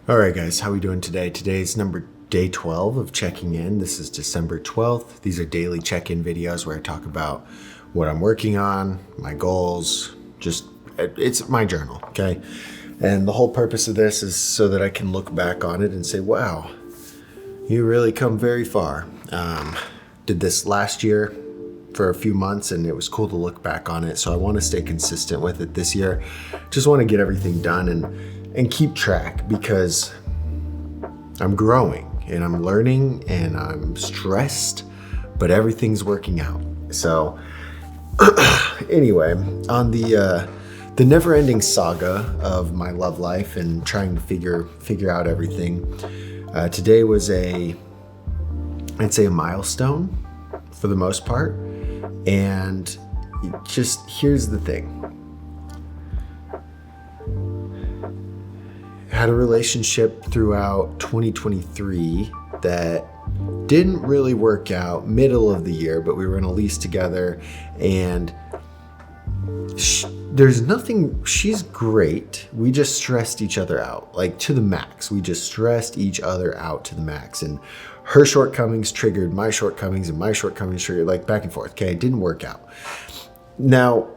All right, guys, how we doing today? Today's day 12 of checking in. This is December 12th. These are daily check-in videos where I talk about what I'm working on, my goals, it's my journal, okay? And the whole purpose of this is so that I can look back on it and say, wow, you really come very far. Did this last year for a few months and it was cool to look back on it. So I want to stay consistent with it this year. Just want to get everything done and keep track because I'm growing and I'm learning and I'm stressed, but everything's working out. So anyway, on the never-ending saga of my love life and trying to figure out everything, today was I'd say a milestone for the most part. And just here's the thing. Had a relationship throughout 2023 that didn't really work out middle of the year, but we were in a lease together and there's nothing, she's great. We just stressed each other out, like to the max. We just stressed each other out to the max. And her shortcomings triggered my shortcomings and my shortcomings triggered, like back and forth. Okay, it didn't work out. Now,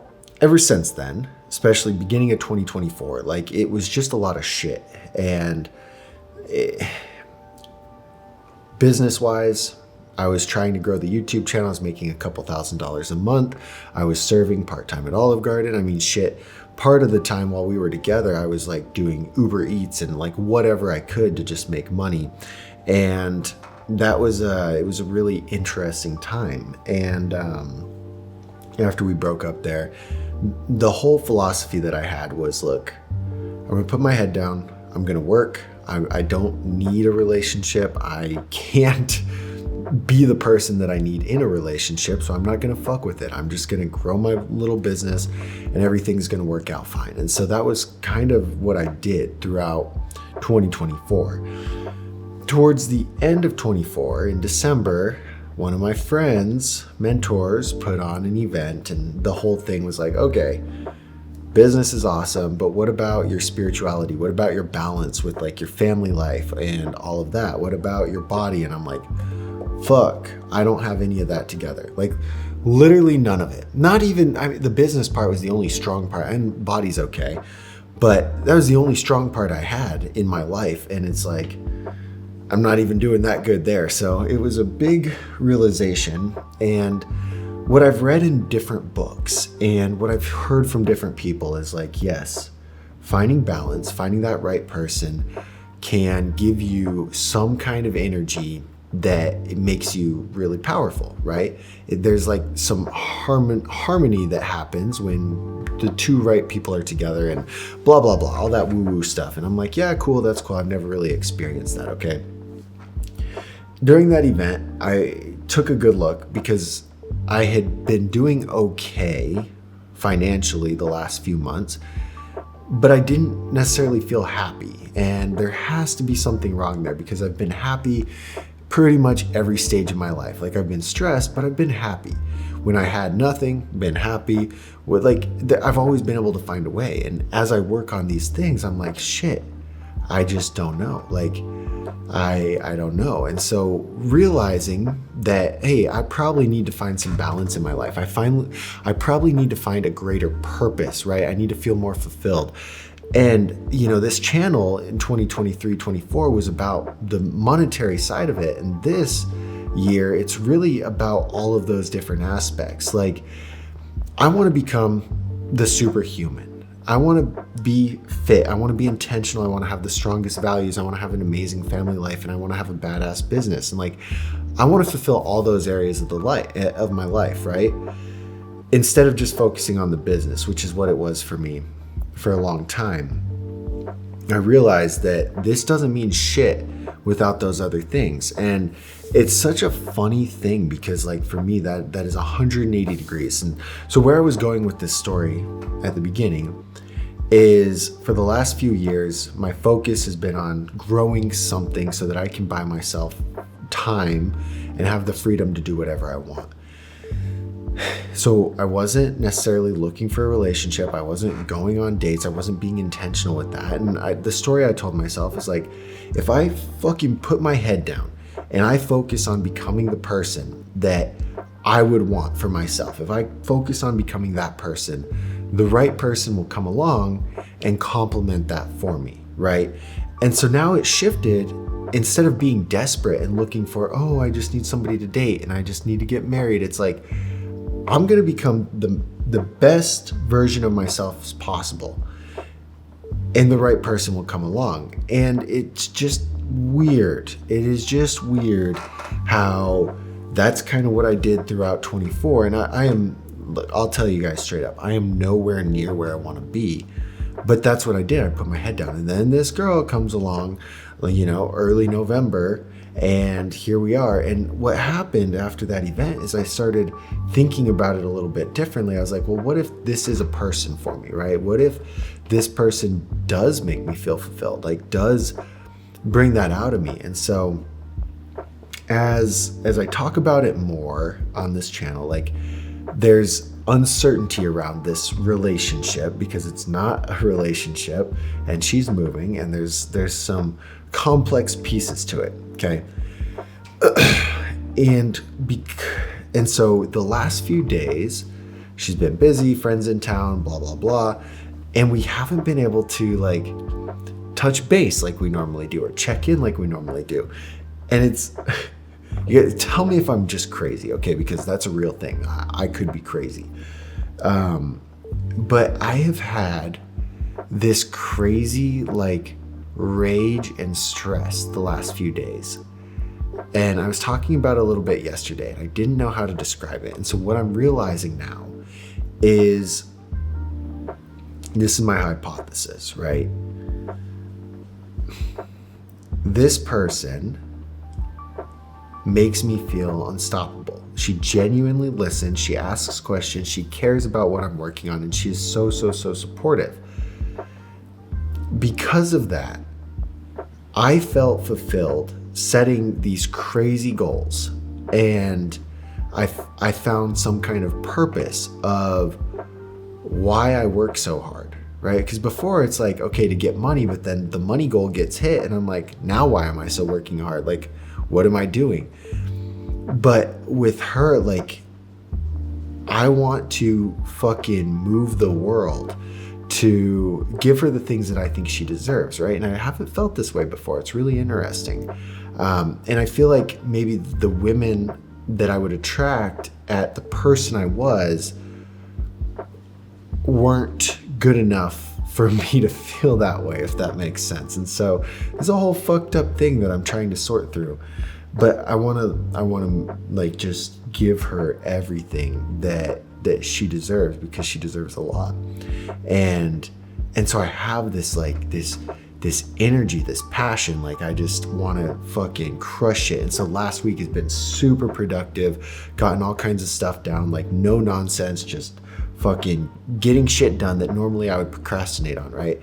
ever since then, especially beginning of 2024, like it was just a lot of shit. And business-wise, I was trying to grow the YouTube channel. I was making a couple $1,000s a month. I was serving part-time at Olive Garden. I mean, shit. Part of the time while we were together, I was like doing Uber Eats and like whatever I could to just make money. And that was it was a really interesting time. And after we broke up there, the whole philosophy that I had was, look, I'm gonna put my head down. I'm gonna work. I don't need a relationship. I can't be the person that I need in a relationship, so I'm not gonna fuck with it. I'm just gonna grow my little business and everything's gonna work out fine. And so that was kind of what I did throughout 2024. Towards the end of 24, in December, one of my friends, mentors, put on an event and the whole thing was like, okay, business is awesome, but what about your spirituality? What about your balance with like your family life and all of that? What about your body? And I'm like, fuck, I don't have any of that together. Like literally none of it. Not even, the business part was the only strong part, and body's okay, but that was the only strong part I had in my life. And it's like, I'm not even doing that good there. So it was a big realization. And what I've read in different books and what I've heard from different people is like, yes, finding balance, finding that right person can give you some kind of energy that it makes you really powerful, right? There's like some harmony that happens when the two right people are together and blah, blah, blah, all that woo-woo stuff. And I'm like, yeah, cool, that's cool. I've never really experienced that, okay? During that event, I took a good look because I had been doing okay financially the last few months, but I didn't necessarily feel happy. And there has to be something wrong there because I've been happy pretty much every stage of my life. Like I've been stressed, but I've been happy. When I had nothing, been happy. With I've always been able to find a way. And as I work on these things, I'm like, shit, I just don't know. Like, I don't know. And so realizing that, hey, I probably need to find some balance in my life. I probably need to find a greater purpose, right? I need to feel more fulfilled. And, you know, this channel in 2023-24 was about the monetary side of it. And this year, it's really about all of those different aspects. Like, I want to become the superhuman. I want to be fit. I want to be intentional. I want to have the strongest values. I want to have an amazing family life, and I want to have a badass business. And like, I want to fulfill all those areas of my life, right? Instead of just focusing on the business, which is what it was for me for a long time. I realized that this doesn't mean shit without those other things. And it's such a funny thing because like for me, that is 180 degrees. And so where I was going with this story at the beginning is for the last few years, my focus has been on growing something so that I can buy myself time and have the freedom to do whatever I want. So I wasn't necessarily looking for a relationship. I wasn't going on dates. I wasn't being intentional with that. And the story I told myself is like, if I fucking put my head down and I focus on becoming the person that I would want for myself, if I focus on becoming that person, the right person will come along and complement that for me, right? And so now it shifted. Instead of being desperate and looking for, oh, I just need somebody to date and I just need to get married, it's like, I'm going to become the best version of myself as possible, and the right person will come along. And it's just weird. It is just weird how that's kind of what I did throughout 24. And I'll tell you guys straight up, I am nowhere near where I want to be. But that's what I did. I put my head down. And then this girl comes along, early November, and here we are. And what happened after that event is I started thinking about it a little bit differently. I was like, well, what if this is a person for me, right? What if this person does make me feel fulfilled, like does bring that out of me? And so as I talk about it more on this channel, like there's uncertainty around this relationship because it's not a relationship and she's moving and there's some complex pieces to it. Okay. And so the last few days she's been busy, friends in town, blah, blah, blah. And we haven't been able to like touch base like we normally do or check in like we normally do. And it's, you gotta tell me if I'm just crazy, okay? Because that's a real thing. I could be crazy. But I have had this crazy like rage and stress the last few days. And I was talking about it a little bit yesterday and I didn't know how to describe it. And so what I'm realizing now is, this is my hypothesis, right? This person makes me feel unstoppable. She genuinely listens, she asks questions, she cares about what I'm working on, and she is so supportive. Because of that, I felt fulfilled setting these crazy goals, and I found some kind of purpose of why I work so hard, right? Because before it's like, okay, to get money, but then the money goal gets hit and I'm like, now why am I still working hard? Like, what am I doing? But with her, like, I want to fucking move the world to give her the things that I think she deserves, right? And I haven't felt this way before. It's really interesting. And I feel like maybe the women that I would attract at the person I was weren't good enough for me to feel that way, if that makes sense. And so it's a whole fucked up thing that I'm trying to sort through. But I want to like just give her everything that she deserves, because she deserves a lot. And so I have this like this energy, this passion, like I just want to fucking crush it. And so last week has been super productive, gotten all kinds of stuff down, like no nonsense, just fucking getting shit done that normally I would procrastinate on, right?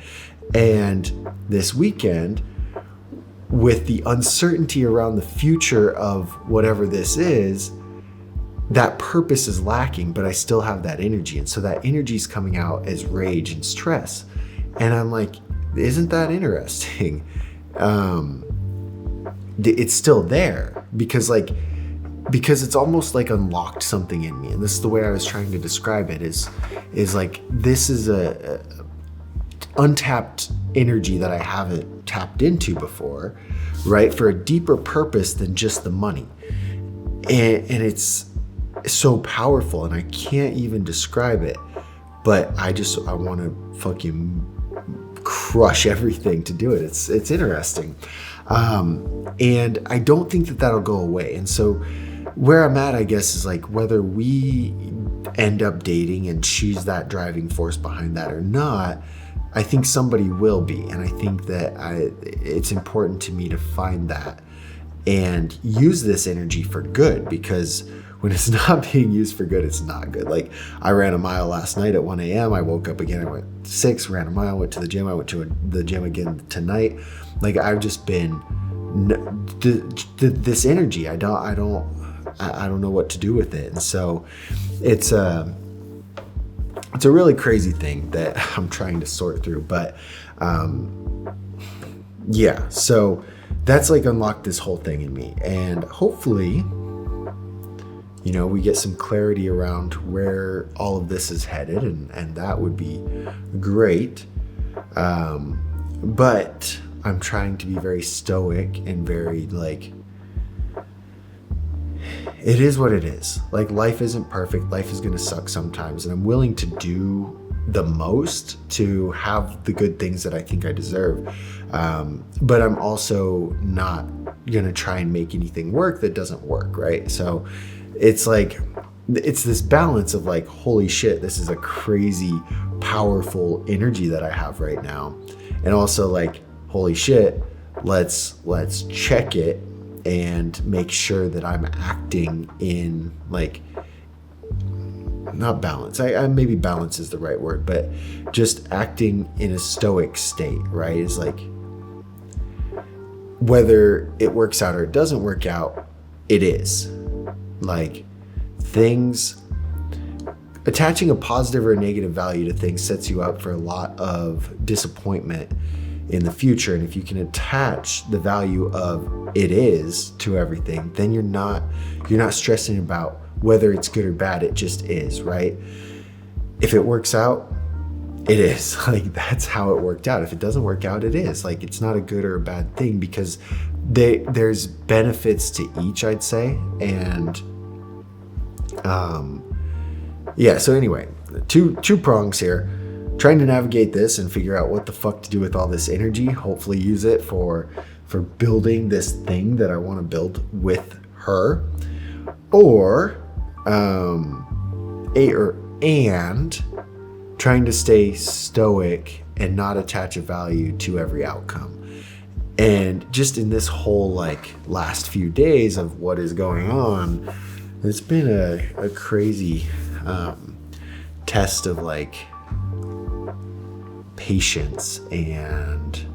And this weekend, with the uncertainty around the future of whatever this is, that purpose is lacking, but I still have that energy. And so that energy is coming out as rage and stress. And I'm like, isn't that interesting? It's still there because it's almost like unlocked something in me. And this is the way I was trying to describe it, is like, this is a untapped energy that I haven't tapped into before, right? For a deeper purpose than just the money. And it's so powerful and I can't even describe it, but I want to fucking crush everything to do it. It's interesting. And I don't think that that'll go away. And so where I'm at, I guess, is like, whether we end up dating and she's that driving force behind that or not, I think somebody will be. And I think that it's important to me to find that and use this energy for good, because when it's not being used for good, it's not good. Like, I ran a mile last night at 1 a.m. I woke up again, I went 6, ran a mile, went to the gym. I went to the gym again tonight. Like, I've just been this energy. I don't I don't know what to do with it. And so it's a really crazy thing that I'm trying to sort through. But yeah, so that's like unlocked this whole thing in me. And hopefully, you know, we get some clarity around where all of this is headed, and that would be great. But I'm trying to be very stoic and very like, it is what it is. Like, life isn't perfect. Life is going to suck sometimes. And I'm willing to do the most to have the good things that I think I deserve. But I'm also not going to try and make anything work that doesn't work, right? So it's like, it's this balance of like, holy shit, this is a crazy, powerful energy that I have right now. And also like, holy shit, let's check it and make sure that I'm acting in like, not balance. I maybe balance is the right word, but just acting in a stoic state, right? Is like, whether it works out or it doesn't work out, it is. Like, things, attaching a positive or a negative value to things sets you up for a lot of disappointment in the future. And if you can attach the value of it is to everything, then you're not stressing about whether it's good or bad. It just is, right? If it works out, it is. Like, that's how it worked out. If it doesn't work out, it is. Like, it's not a good or a bad thing, because there's benefits to each, I'd say. And yeah, so anyway, two prongs here. Trying to navigate this and figure out what the fuck to do with all this energy. Hopefully use it for building this thing that I want to build with her. And trying to stay stoic and not attach a value to every outcome. And just in this whole like last few days of what is going on, it's been a crazy test of like patience and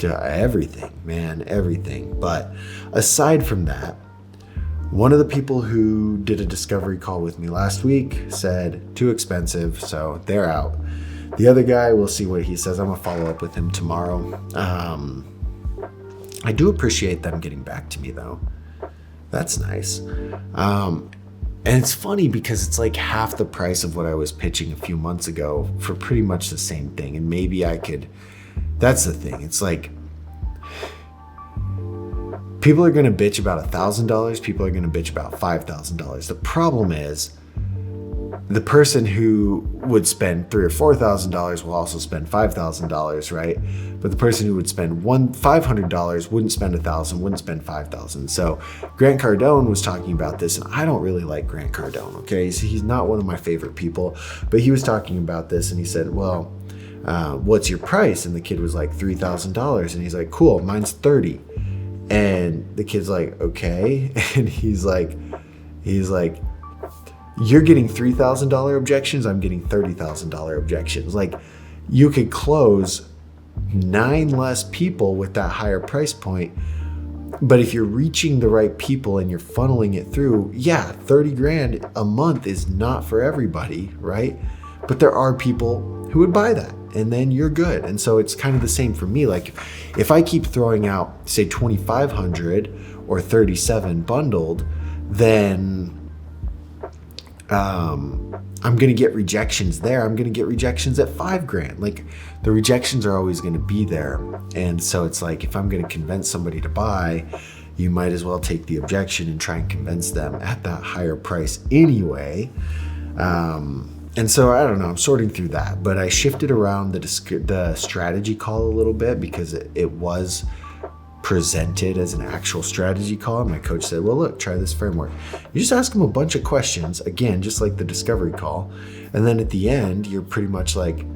everything, man, everything. But aside from that, one of the people who did a discovery call with me last week said too expensive, so they're out. The other guy, we'll see what he says. I'm gonna follow up with him tomorrow. I do appreciate them getting back to me though. That's nice. And it's funny because it's like half the price of what I was pitching a few months ago for pretty much the same thing. And maybe I could, that's the thing. It's like, people are going to bitch about $1,000. People are going to bitch about $5,000. The problem is, the person who would spend $3,000 or $4,000 will also spend $5,000, right? But the person who would spend $500 wouldn't spend $1,000, wouldn't spend $5,000. So Grant Cardone was talking about this, and I don't really like Grant Cardone. Okay, so he's not one of my favorite people, but he was talking about this, and he said, "Well, what's your price?" And the kid was like $3,000, and he's like, "Cool, mine's $30,000." And the kid's like, "Okay," and he's like. You're getting $3,000 objections. I'm getting $30,000 objections. Like, you could close 9 less people with that higher price point. But if you're reaching the right people and you're funneling it through, yeah, 30 grand a month is not for everybody, right? But there are people who would buy that, and then you're good. And so it's kind of the same for me. Like, if I keep throwing out, say, 2,500 or 37 bundled, then I'm going to get rejections there. I'm going to get rejections at $5,000. Like, the rejections are always going to be there. And so it's like, if I'm going to convince somebody to buy, you might as well take the objection and try and convince them at that higher price anyway. And so I don't know, I'm sorting through that, but I shifted around the strategy call a little bit because it was presented as an actual strategy call. My coach said, "Well, look, try this framework. You just ask them a bunch of questions, again, just like the discovery call. And then at the end, you're pretty much like,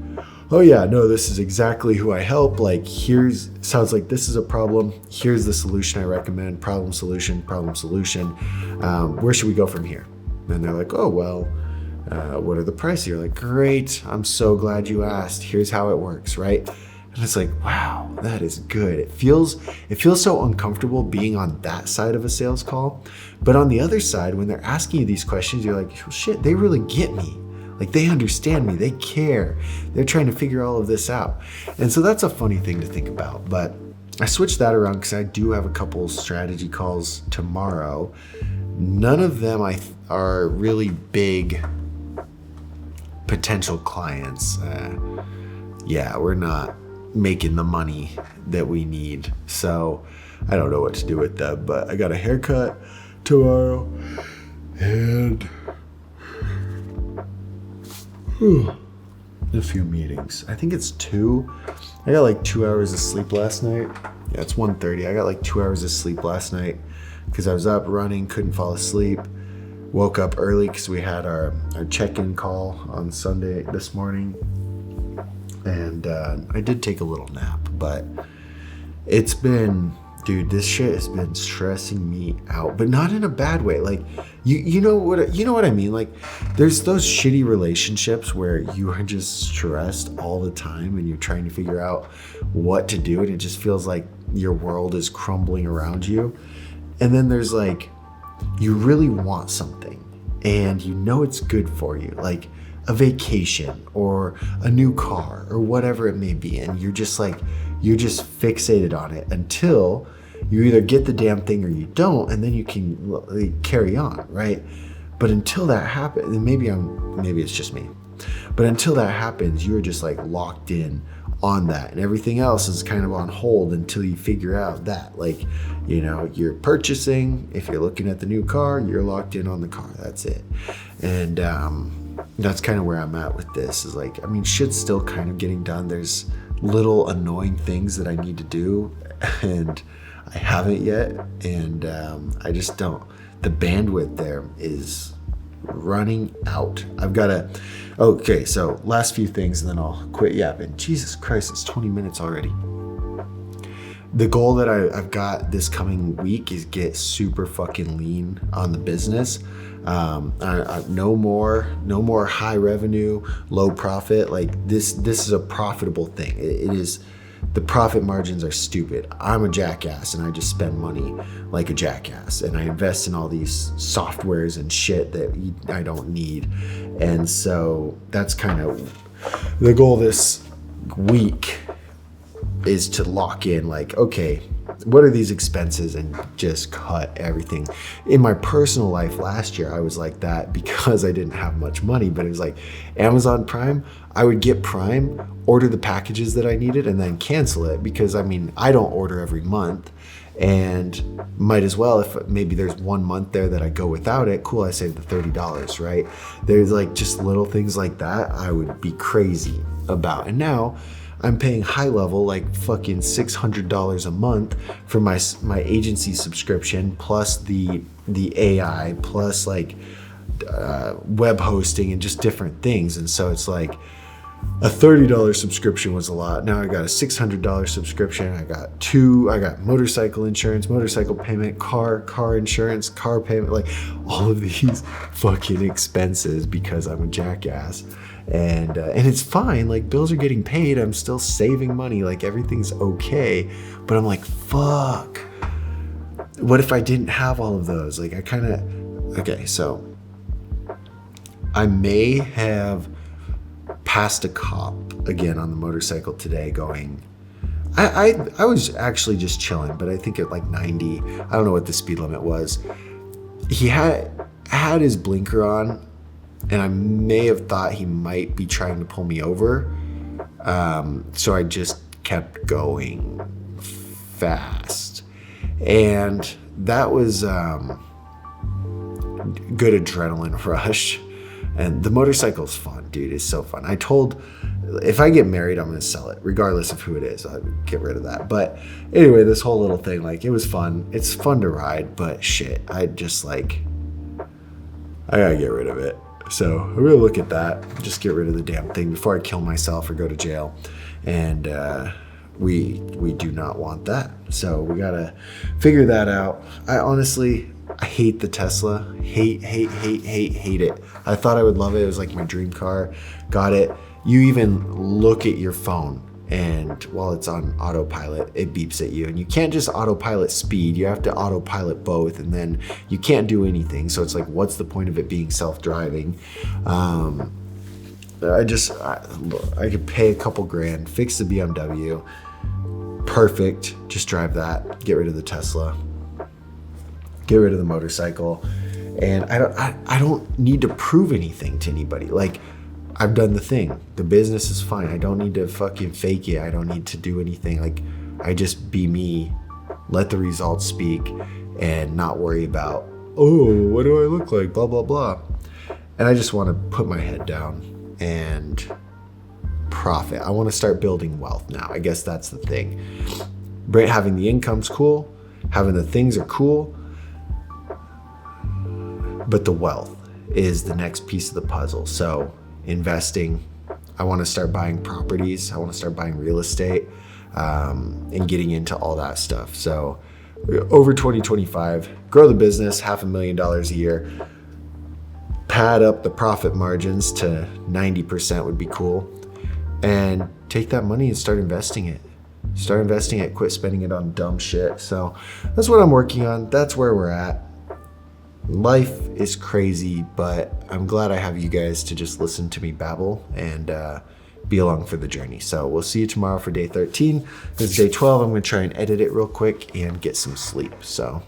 oh yeah, no, this is exactly who I help. Like, sounds like this is a problem. Here's the solution I recommend. Problem, solution, problem, solution. Where should we go from here?" And they're like, "Oh, well, what are the prices?" You're like, "Great. I'm so glad you asked. Here's how it works," right? And it's like, wow, that is good. It feels so uncomfortable being on that side of a sales call. But on the other side, when they're asking you these questions, you're like, well, shit, they really get me. Like, they understand me, they care. They're trying to figure all of this out. And so that's a funny thing to think about. But I switched that around because I do have a couple strategy calls tomorrow. None of them are really big potential clients. We're not making the money that we need. So I don't know what to do with them, but I got a haircut tomorrow and a few meetings. I think it's 2. I got like 2 hours of sleep last night. Yeah, it's 1:30. I got like 2 hours of sleep last night because I was up running, couldn't fall asleep. Woke up early because we had our check-in call on Sunday this morning. And I did take a little nap, but it's been, dude, this shit has been stressing me out, but not in a bad way. Like, you know what I mean? Like, there's those shitty relationships where you are just stressed all the time and you're trying to figure out what to do, and it just feels like your world is crumbling around you. And then there's like, you really want something and you know it's good for you, like a vacation or a new car or whatever it may be, and you're just fixated on it until you either get the damn thing or you don't, and then you can carry on, right? But until that happens, and maybe it's just me, but until that happens, you're just like locked in on that, and everything else is kind of on hold until you figure out that, like, you know, you're purchasing, if you're looking at the new car, you're locked in on the car. That's it. And that's kind of where I'm at with this, is like, I mean, shit's still kind of getting done. There's little annoying things that I need to do and I haven't yet, and I just don't. The bandwidth there is running out. Okay, so last few things and then I'll quit yapping. Jesus Christ, it's 20 minutes already. The goal that I've got this coming week is get super fucking lean on the business. No more high revenue, low profit. Like this is a profitable thing. It is. The profit margins are stupid. I'm a jackass and I just spend money like a jackass, and I invest in all these softwares and shit that I don't need. And so that's kind of the goal this week, is to lock in, like, okay, what are these expenses, and just cut everything. In my personal life last year, I was like that because I didn't have much money, but it was like Amazon Prime. I would get Prime, order the packages that I needed, and then cancel it, because I mean, I don't order every month, and might as well, if maybe there's 1 month there that I go without it, cool, I saved the $30, right? There's like just little things like that I would be crazy about. And now I'm paying high level, like fucking $600 a month for my agency subscription, plus the AI, plus like web hosting and just different things. And so it's like a $30 subscription was a lot. Now I got a $600 subscription. I got motorcycle insurance, motorcycle payment, car insurance, car payment, like all of these fucking expenses because I'm a jackass. And it's fine, like bills are getting paid, I'm still saving money, like everything's okay. But I'm like, fuck, what if I didn't have all of those? Like okay, so I may have passed a cop again on the motorcycle today going, I was actually just chilling, but I think at like 90, I don't know what the speed limit was. He had his blinker on, and I may have thought he might be trying to pull me over. So I just kept going fast. And that was good adrenaline rush. And the motorcycle's fun, dude. It's so fun. If I get married, I'm going to sell it, regardless of who it is. I'll get rid of that. But anyway, this whole little thing, like, it was fun. It's fun to ride, but shit, I gotta get rid of it. So I'm gonna look at that, just get rid of the damn thing before I kill myself or go to jail. And we do not want that. So we gotta figure that out. I hate the Tesla. Hate it. I thought I would love it. It was like my dream car. Got it. You even look at your phone And while it's on autopilot, it beeps at you. And you can't just autopilot speed, you have to autopilot both, and then you can't do anything. So it's like, what's the point of it being self-driving? I could pay a couple grand, fix the BMW, perfect, just drive that, get rid of the Tesla, get rid of the motorcycle. And I don't need to prove anything to anybody. Like, I've done the thing. The business is fine. I don't need to fucking fake it. I don't need to do anything. Like, I just be me, let the results speak, and not worry about, oh, what do I look like? Blah, blah, blah. And I just want to put my head down and profit. I want to start building wealth now. I guess that's the thing. Having the income's cool. Having the things are cool. But the wealth is the next piece of the puzzle. So investing, I want to start buying properties. I want to start buying real estate, and getting into all that stuff. So over 2025, grow the business, $500,000 a year, pad up the profit margins to 90% would be cool, and take that money and start investing it. Quit spending it on dumb shit. So that's what I'm working on. That's where we're at. Life is crazy, but I'm glad I have you guys to just listen to me babble and be along for the journey. So we'll see you tomorrow for day 13. This is day 12. I'm going to try and edit it real quick and get some sleep. So